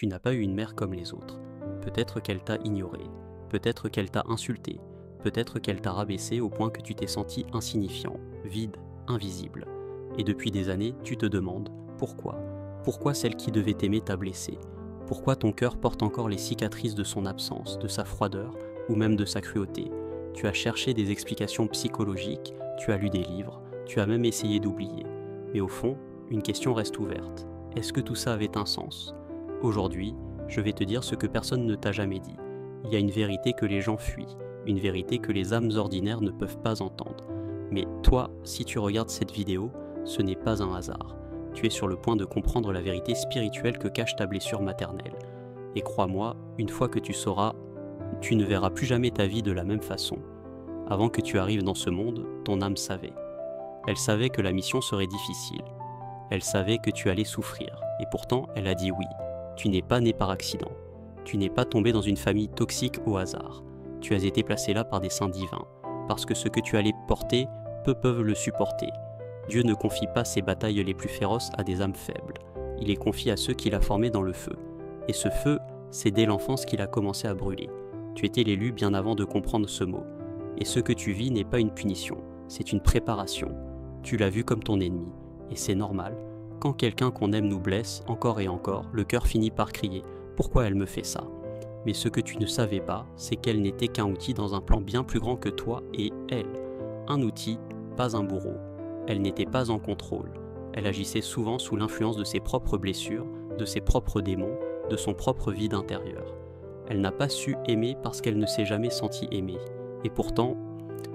Tu n'as pas eu une mère comme les autres. Peut-être qu'elle t'a ignoré, peut-être qu'elle t'a insulté, peut-être qu'elle t'a rabaissé au point que tu t'es senti insignifiant, vide, invisible. Et depuis des années, tu te demandes pourquoi. Pourquoi celle qui devait t'aimer t'a blessé? Pourquoi ton cœur porte encore les cicatrices de son absence, de sa froideur ou même de sa cruauté? Tu as cherché des explications psychologiques, tu as lu des livres, tu as même essayé d'oublier. Mais au fond, une question reste ouverte. Est-ce que tout ça avait un sens? Aujourd'hui, je vais te dire ce que personne ne t'a jamais dit. Il y a une vérité que les gens fuient, une vérité que les âmes ordinaires ne peuvent pas entendre. Mais toi, si tu regardes cette vidéo, ce n'est pas un hasard. Tu es sur le point de comprendre la vérité spirituelle que cache ta blessure maternelle. Et crois-moi, une fois que tu sauras, tu ne verras plus jamais ta vie de la même façon. Avant que tu arrives dans ce monde, ton âme savait. Elle savait que la mission serait difficile. Elle savait que tu allais souffrir. Et pourtant, elle a dit oui. Tu n'es pas né par accident. Tu n'es pas tombé dans une famille toxique au hasard. Tu as été placé là par des saints divins. Parce que ce que tu allais porter, peu peuvent le supporter. Dieu ne confie pas ses batailles les plus féroces à des âmes faibles. Il les confie à ceux qu'il a formés dans le feu. Et ce feu, c'est dès l'enfance qu'il a commencé à brûler. Tu étais l'élu bien avant de comprendre ce mot. Et ce que tu vis n'est pas une punition, c'est une préparation. Tu l'as vu comme ton ennemi. Et c'est normal. Quand quelqu'un qu'on aime nous blesse, encore et encore, le cœur finit par crier « Pourquoi elle me fait ça ?» Mais ce que tu ne savais pas, c'est qu'elle n'était qu'un outil dans un plan bien plus grand que toi et elle. Un outil, pas un bourreau. Elle n'était pas en contrôle. Elle agissait souvent sous l'influence de ses propres blessures, de ses propres démons, de son propre vide intérieur. Elle n'a pas su aimer parce qu'elle ne s'est jamais sentie aimée. Et pourtant,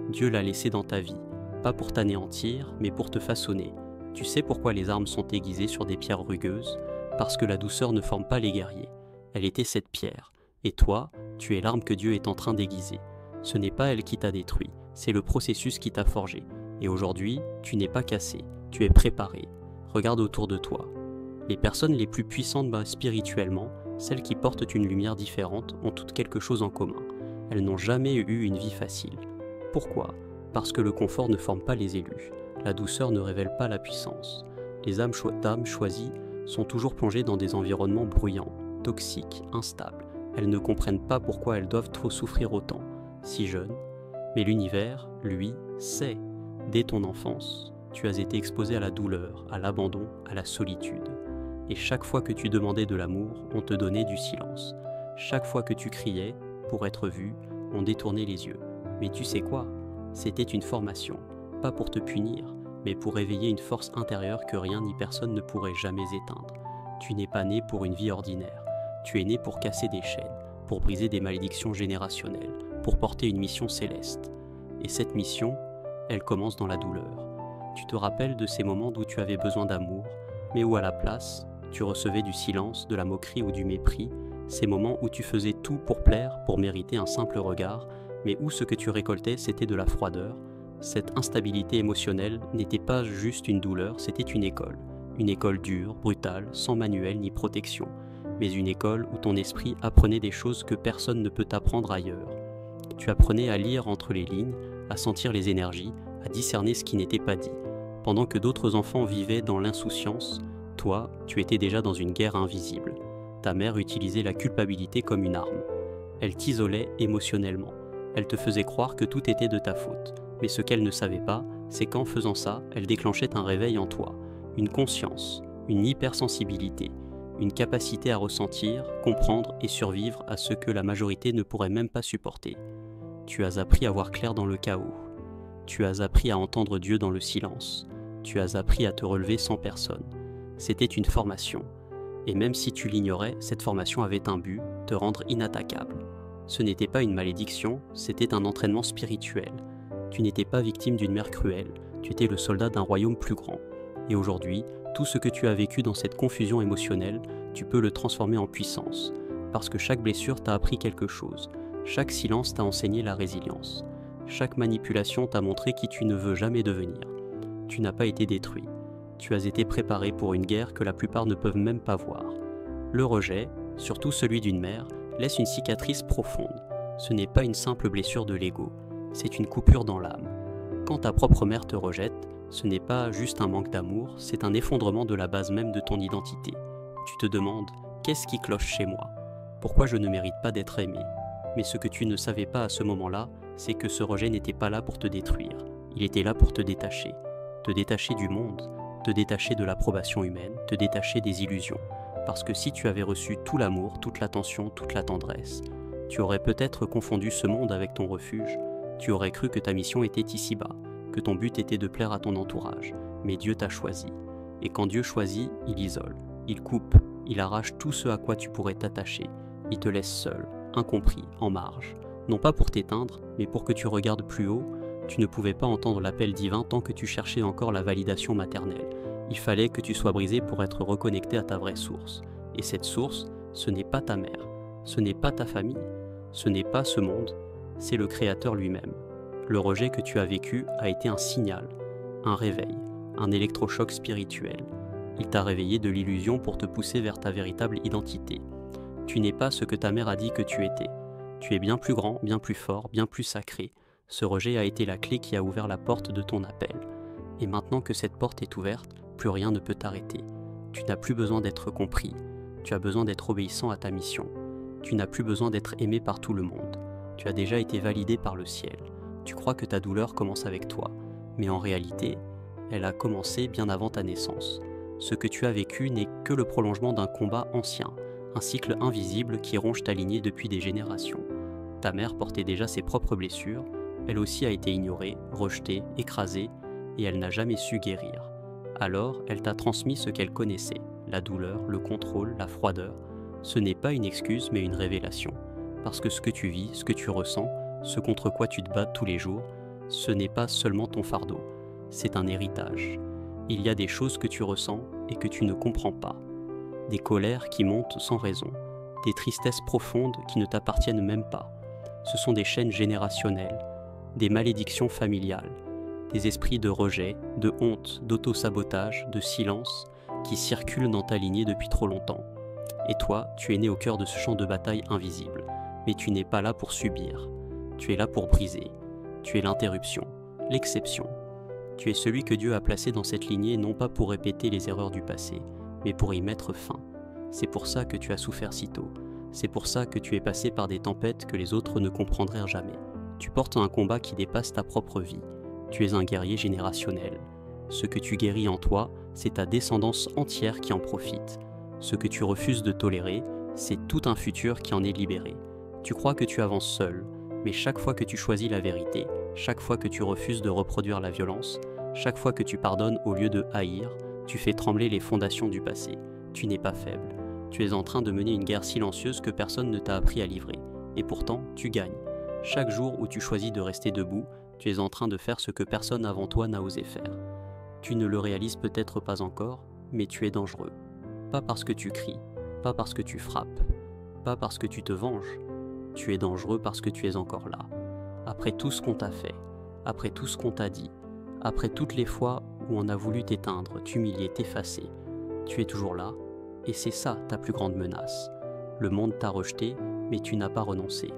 Dieu l'a laissée dans ta vie. Pas pour t'anéantir, mais pour te façonner. Tu sais pourquoi les armes sont aiguisées sur des pierres rugueuses? Parce que la douceur ne forme pas les guerriers. Elle était cette pierre. Et toi, tu es l'arme que Dieu est en train d'aiguiser. Ce n'est pas elle qui t'a détruit, c'est le processus qui t'a forgé. Et aujourd'hui, tu n'es pas cassé, tu es préparé. Regarde autour de toi. Les personnes les plus puissantes spirituellement, celles qui portent une lumière différente, ont toutes quelque chose en commun. Elles n'ont jamais eu une vie facile. Pourquoi? Parce que le confort ne forme pas les élus. La douceur ne révèle pas la puissance. Les âmes choisies sont toujours plongées dans des environnements bruyants, toxiques, instables. Elles ne comprennent pas pourquoi elles doivent trop souffrir autant, si jeunes. Mais l'univers, lui, sait. Dès ton enfance, tu as été exposé à la douleur, à l'abandon, à la solitude. Et chaque fois que tu demandais de l'amour, on te donnait du silence. Chaque fois que tu criais, pour être vu, on détournait les yeux. Mais tu sais quoi? C'était une formation, pas pour te punir, mais pour réveiller une force intérieure que rien ni personne ne pourrait jamais éteindre. Tu n'es pas né pour une vie ordinaire. Tu es né pour casser des chaînes, pour briser des malédictions générationnelles, pour porter une mission céleste. Et cette mission, elle commence dans la douleur. Tu te rappelles de ces moments où tu avais besoin d'amour, mais où à la place, tu recevais du silence, de la moquerie ou du mépris, ces moments où tu faisais tout pour plaire, pour mériter un simple regard, mais où ce que tu récoltais, c'était de la froideur. Cette instabilité émotionnelle n'était pas juste une douleur, c'était une école dure, brutale, sans manuel ni protection, mais une école où ton esprit apprenait des choses que personne ne peut t'apprendre ailleurs. Tu apprenais à lire entre les lignes, à sentir les énergies, à discerner ce qui n'était pas dit. Pendant que d'autres enfants vivaient dans l'insouciance, toi, tu étais déjà dans une guerre invisible. Ta mère utilisait la culpabilité comme une arme. Elle t'isolait émotionnellement. Elle te faisait croire que tout était de ta faute. Mais ce qu'elle ne savait pas, c'est qu'en faisant ça, elle déclenchait un réveil en toi, une conscience, une hypersensibilité, une capacité à ressentir, comprendre et survivre à ce que la majorité ne pourrait même pas supporter. Tu as appris à voir clair dans le chaos. Tu as appris à entendre Dieu dans le silence. Tu as appris à te relever sans personne. C'était une formation. Et même si tu l'ignorais, cette formation avait un but, te rendre inattaquable. Ce n'était pas une malédiction, c'était un entraînement spirituel. Tu n'étais pas victime d'une mère cruelle, tu étais le soldat d'un royaume plus grand. Et aujourd'hui, tout ce que tu as vécu dans cette confusion émotionnelle, tu peux le transformer en puissance. Parce que chaque blessure t'a appris quelque chose. Chaque silence t'a enseigné la résilience. Chaque manipulation t'a montré qui tu ne veux jamais devenir. Tu n'as pas été détruit. Tu as été préparé pour une guerre que la plupart ne peuvent même pas voir. Le rejet, surtout celui d'une mère, laisse une cicatrice profonde. Ce n'est pas une simple blessure de l'ego, c'est une coupure dans l'âme. Quand ta propre mère te rejette, ce n'est pas juste un manque d'amour, c'est un effondrement de la base même de ton identité. Tu te demandes, qu'est-ce qui cloche chez moi? Pourquoi je ne mérite pas d'être aimé? Mais ce que tu ne savais pas à ce moment-là, c'est que ce rejet n'était pas là pour te détruire, il était là pour te détacher du monde, te détacher de l'approbation humaine, te détacher des illusions. Parce que si tu avais reçu tout l'amour, toute l'attention, toute la tendresse, tu aurais peut-être confondu ce monde avec ton refuge, tu aurais cru que ta mission était ici-bas, que ton but était de plaire à ton entourage, mais Dieu t'a choisi. Et quand Dieu choisit, il isole, il coupe, il arrache tout ce à quoi tu pourrais t'attacher, il te laisse seul, incompris, en marge. Non pas pour t'éteindre, mais pour que tu regardes plus haut. Tu ne pouvais pas entendre l'appel divin tant que tu cherchais encore la validation maternelle. Il fallait que tu sois brisé pour être reconnecté à ta vraie source. Et cette source, ce n'est pas ta mère, ce n'est pas ta famille, ce n'est pas ce monde, c'est le Créateur lui-même. Le rejet que tu as vécu a été un signal, un réveil, un électrochoc spirituel. Il t'a réveillé de l'illusion pour te pousser vers ta véritable identité. Tu n'es pas ce que ta mère a dit que tu étais. Tu es bien plus grand, bien plus fort, bien plus sacré. Ce rejet a été la clé qui a ouvert la porte de ton appel. Et maintenant que cette porte est ouverte, plus rien ne peut t'arrêter. Tu n'as plus besoin d'être compris. Tu as besoin d'être obéissant à ta mission. Tu n'as plus besoin d'être aimé par tout le monde. Tu as déjà été validé par le ciel. Tu crois que ta douleur commence avec toi. Mais en réalité, elle a commencé bien avant ta naissance. Ce que tu as vécu n'est que le prolongement d'un combat ancien, un cycle invisible qui ronge ta lignée depuis des générations. Ta mère portait déjà ses propres blessures. Elle aussi a été ignorée, rejetée, écrasée, et elle n'a jamais su guérir. Alors, elle t'a transmis ce qu'elle connaissait, la douleur, le contrôle, la froideur. Ce n'est pas une excuse, mais une révélation. Parce que ce que tu vis, ce que tu ressens, ce contre quoi tu te bats tous les jours, ce n'est pas seulement ton fardeau, c'est un héritage. Il y a des choses que tu ressens et que tu ne comprends pas. Des colères qui montent sans raison, des tristesses profondes qui ne t'appartiennent même pas. Ce sont des chaînes générationnelles, des malédictions familiales, des esprits de rejet, de honte, d'auto-sabotage, de silence qui circulent dans ta lignée depuis trop longtemps. Et toi, tu es né au cœur de ce champ de bataille invisible, mais tu n'es pas là pour subir. Tu es là pour briser. Tu es l'interruption, l'exception. Tu es celui que Dieu a placé dans cette lignée non pas pour répéter les erreurs du passé, mais pour y mettre fin. C'est pour ça que tu as souffert si tôt. C'est pour ça que tu es passé par des tempêtes que les autres ne comprendraient jamais. Tu portes un combat qui dépasse ta propre vie. Tu es un guerrier générationnel. Ce que tu guéris en toi, c'est ta descendance entière qui en profite. Ce que tu refuses de tolérer, c'est tout un futur qui en est libéré. Tu crois que tu avances seul, mais chaque fois que tu choisis la vérité, chaque fois que tu refuses de reproduire la violence, chaque fois que tu pardonnes au lieu de haïr, tu fais trembler les fondations du passé. Tu n'es pas faible. Tu es en train de mener une guerre silencieuse que personne ne t'a appris à livrer. Et pourtant, tu gagnes. Chaque jour où tu choisis de rester debout, tu es en train de faire ce que personne avant toi n'a osé faire. Tu ne le réalises peut-être pas encore, mais tu es dangereux. Pas parce que tu cries, pas parce que tu frappes, pas parce que tu te venges. Tu es dangereux parce que tu es encore là. Après tout ce qu'on t'a fait, après tout ce qu'on t'a dit, après toutes les fois où on a voulu t'éteindre, t'humilier, t'effacer, tu es toujours là, et c'est ça ta plus grande menace. Le monde t'a rejeté, mais tu n'as pas renoncé.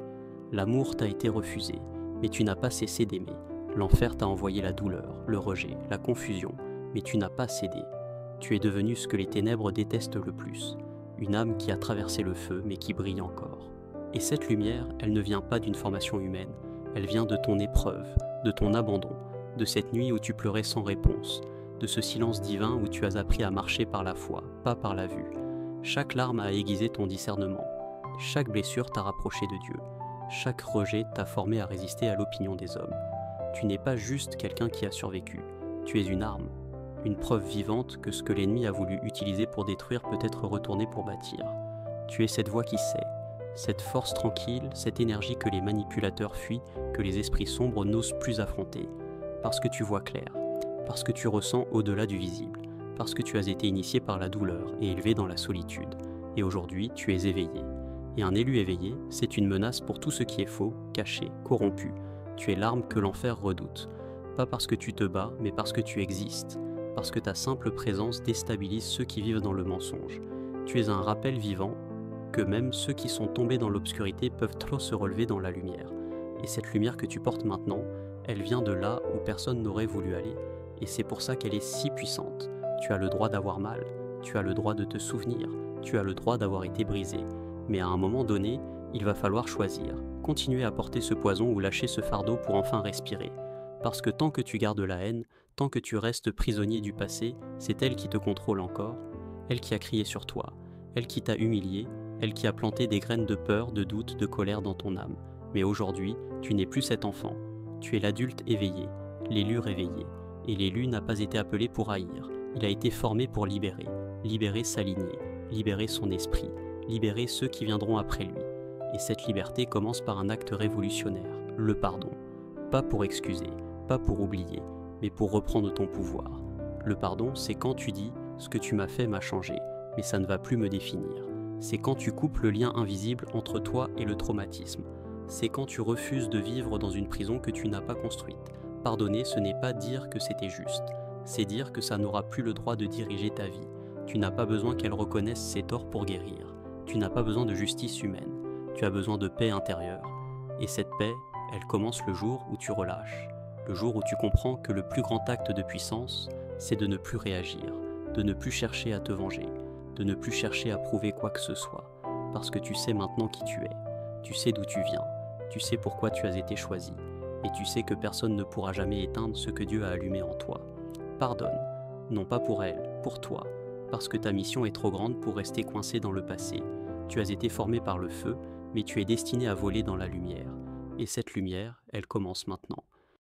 L'amour t'a été refusé, mais tu n'as pas cessé d'aimer. L'enfer t'a envoyé la douleur, le rejet, la confusion, mais tu n'as pas cédé. Tu es devenu ce que les ténèbres détestent le plus, une âme qui a traversé le feu, mais qui brille encore. Et cette lumière, elle ne vient pas d'une formation humaine, elle vient de ton épreuve, de ton abandon, de cette nuit où tu pleurais sans réponse, de ce silence divin où tu as appris à marcher par la foi, pas par la vue. Chaque larme a aiguisé ton discernement, chaque blessure t'a rapproché de Dieu. Chaque rejet t'a formé à résister à l'opinion des hommes. Tu n'es pas juste quelqu'un qui a survécu. Tu es une arme, une preuve vivante que ce que l'ennemi a voulu utiliser pour détruire peut être retourné pour bâtir. Tu es cette voix qui sait, cette force tranquille, cette énergie que les manipulateurs fuient, que les esprits sombres n'osent plus affronter. Parce que tu vois clair, parce que tu ressens au-delà du visible, parce que tu as été initié par la douleur et élevé dans la solitude. Et aujourd'hui, tu es éveillé. Et un élu éveillé, c'est une menace pour tout ce qui est faux, caché, corrompu. Tu es l'arme que l'enfer redoute. Pas parce que tu te bats, mais parce que tu existes. Parce que ta simple présence déstabilise ceux qui vivent dans le mensonge. Tu es un rappel vivant que même ceux qui sont tombés dans l'obscurité peuvent trop se relever dans la lumière. Et cette lumière que tu portes maintenant, elle vient de là où personne n'aurait voulu aller. Et c'est pour ça qu'elle est si puissante. Tu as le droit d'avoir mal. Tu as le droit de te souvenir. tu as le droit d'avoir été brisé. Mais à un moment donné, il va falloir choisir. Continuer à porter ce poison ou lâcher ce fardeau pour enfin respirer. Parce que tant que tu gardes la haine, tant que tu restes prisonnier du passé, c'est elle qui te contrôle encore, elle qui a crié sur toi, elle qui t'a humilié, elle qui a planté des graines de peur, de doute, de colère dans ton âme. Mais aujourd'hui, tu n'es plus cet enfant. Tu es l'adulte éveillé, l'élu réveillé. Et l'élu n'a pas été appelé pour haïr, il a été formé pour libérer. Libérer sa lignée, libérer son esprit, libérer ceux qui viendront après lui. Et cette liberté commence par un acte révolutionnaire, le pardon. Pas pour excuser, pas pour oublier, mais pour reprendre ton pouvoir. Le pardon, c'est quand tu dis « ce que tu m'as fait m'a changé, mais ça ne va plus me définir ». C'est quand tu coupes le lien invisible entre toi et le traumatisme. C'est quand tu refuses de vivre dans une prison que tu n'as pas construite. Pardonner, ce n'est pas dire que c'était juste, c'est dire que ça n'aura plus le droit de diriger ta vie. Tu n'as pas besoin qu'elle reconnaisse ses torts pour guérir. Tu n'as pas besoin de justice humaine. Tu as besoin de paix intérieure. Et cette paix, elle commence le jour où tu relâches. Le jour où tu comprends que le plus grand acte de puissance, c'est de ne plus réagir, de ne plus chercher à te venger, de ne plus chercher à prouver quoi que ce soit. Parce que tu sais maintenant qui tu es. Tu sais d'où tu viens. Tu sais pourquoi tu as été choisi. Et tu sais que personne ne pourra jamais éteindre ce que Dieu a allumé en toi. Pardonne, non pas pour elle, pour toi, parce que ta mission est trop grande pour rester coincé dans le passé. Tu as été formé par le feu, mais tu es destiné à voler dans la lumière. Et cette lumière, elle commence maintenant.